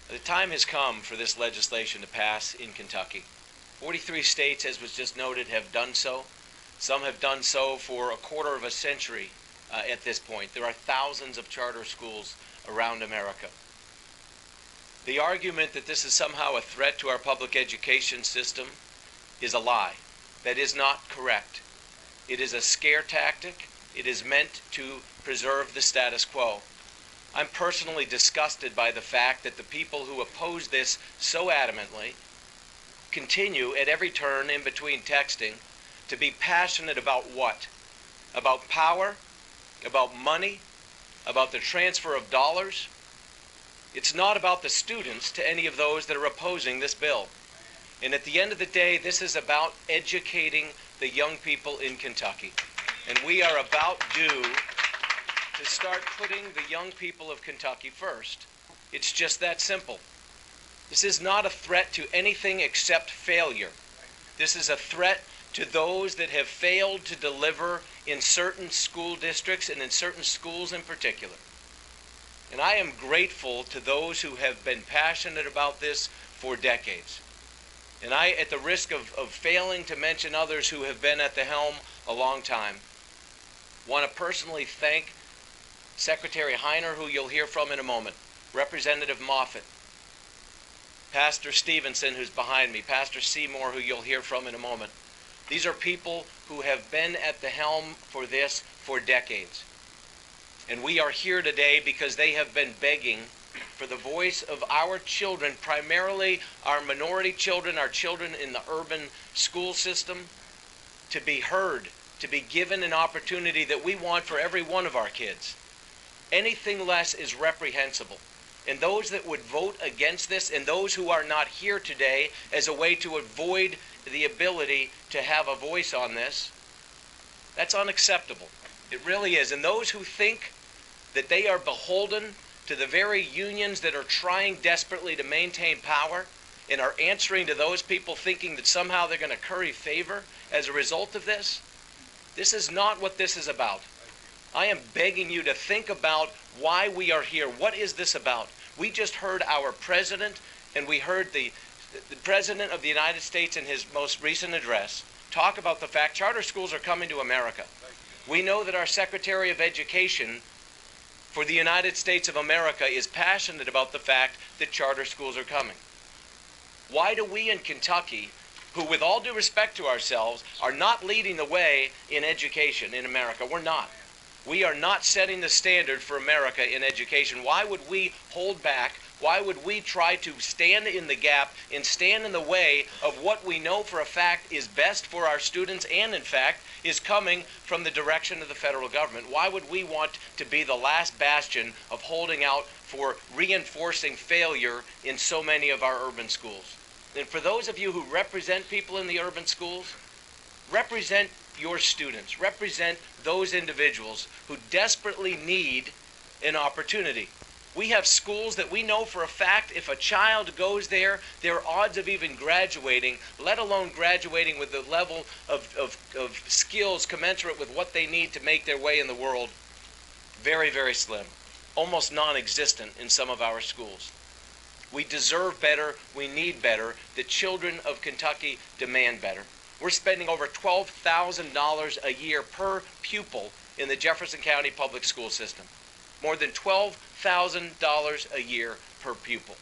The time has come for this legislation to pass in Kentucky. 43 states, as was just noted, have done so. Some have done so for a quarter of a century at this point. There are thousands of charter schools around America. The argument that this is somehow a threat to our public education system is a lie. That is not correct. It is a scare tactic. It is meant to preserve the status quo. I'm personally disgusted by the fact that the people who oppose this so adamantly continue at every turn in between texting to be passionate about what? About power? About money? About the transfer of dollars? It's not about the students to any of those that are opposing this bill. And at the end of the day, this is about educating the young people in Kentucky. And we are about due to start putting the young people of Kentucky first. It's just that simple. This is not a threat to anything except failure. This is a threat to those that have failed to deliver in certain school districts and in certain schools in particular. And I am grateful to those who have been passionate about this for decades. And I, at the risk of failing to mention others who have been at the helm a long time, want to personally thank Secretary Heiner, who you'll hear from in a moment, Representative Moffitt, Pastor Stevenson, who's behind me, Pastor Seymour, who you'll hear from in a moment. These are people who have been at the helm for this for decades. And we are here today because they have been begging for the voice of our children, primarily our minority children, our children in the urban school system, to be heard, to be given an opportunity that we want for every one of our kids. Anything less is reprehensible. And those that would vote against this, and those who are not here today as a way to avoid the ability to have a voice on this, that's unacceptable. It really is. And those who think that they are beholden to the very unions that are trying desperately to maintain power and are answering to those people thinking that somehow they're going to curry favor as a result of this, this is not what this is about. I am begging you to think about why we are here. What is this about? We just heard our president, and we heard the president of the United States in his most recent address talk about the fact charter schools are coming to America. We know that our Secretary of Education for the United States of America is passionate about the fact that charter schools are coming. Why do we in Kentucky, who with all due respect to ourselves, are not leading the way in education in America? We're not. We are not setting the standard for America in education. Why would we hold back? Why would we try to stand in the gap and stand in the way of what we know for a fact is best for our students and, in fact, is coming from the direction of the federal government? Why would we want to be the last bastion of holding out for reinforcing failure in so many of our urban schools? And for those of you who represent people in the urban schools, represent your students, represent those individuals who desperately need an opportunity. We have schools that we know for a fact if a child goes there, their odds of even graduating, let alone graduating with the level of skills commensurate with what they need to make their way in the world, very, very slim, almost non-existent in some of our schools. We deserve better, we need better, the children of Kentucky demand better. We're spending over $12,000 a year per pupil in the Jefferson County public school system. More than $12,000 a year per pupil.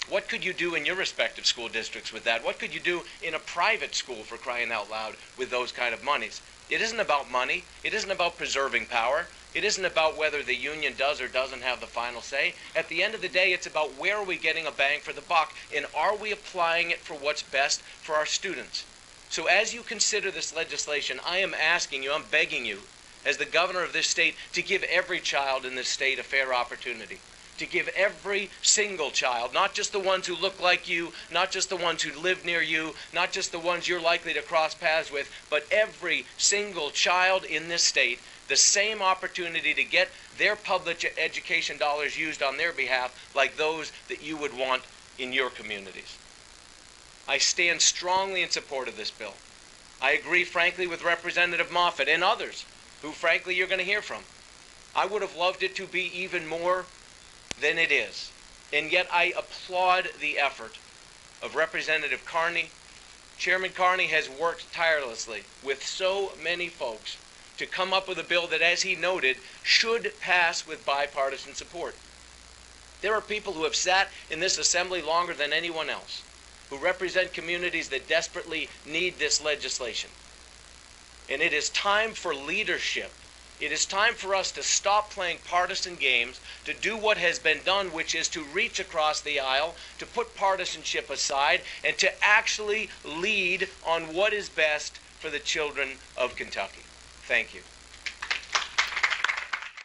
What could you do in your respective school districts with that? What could you do in a private school, for crying out loud, with those kind of monies? It isn't about money. It isn't about preserving power. It isn't about whether the union does or doesn't have the final say. At the end of the day, it's about where are we getting a bang for the buck, and are we applying it for what's best for our students? So as you consider this legislation, I am asking you, I'm begging you, as the governor of this state, to give every child in this state a fair opportunity. To give every single child, not just the ones who look like you, not just the ones who live near you, not just the ones you're likely to cross paths with, but every single child in this state, the same opportunity to get their public education dollars used on their behalf like those that you would want in your communities. I stand strongly in support of this bill. I agree, frankly, with Representative Moffitt and others who, frankly, you're going to hear from. I would have loved it to be even more than it is. And yet I applaud the effort of Representative Carney. Chairman Carney has worked tirelessly with so many folks to come up with a bill that, as he noted, should pass with bipartisan support. There are people who have sat in this assembly longer than anyone else, who represent communities that desperately need this legislation. And it is time for leadership. It is time for us to stop playing partisan games, to do what has been done, which is to reach across the aisle, to put partisanship aside, and to actually lead on what is best for the children of Kentucky. Thank you.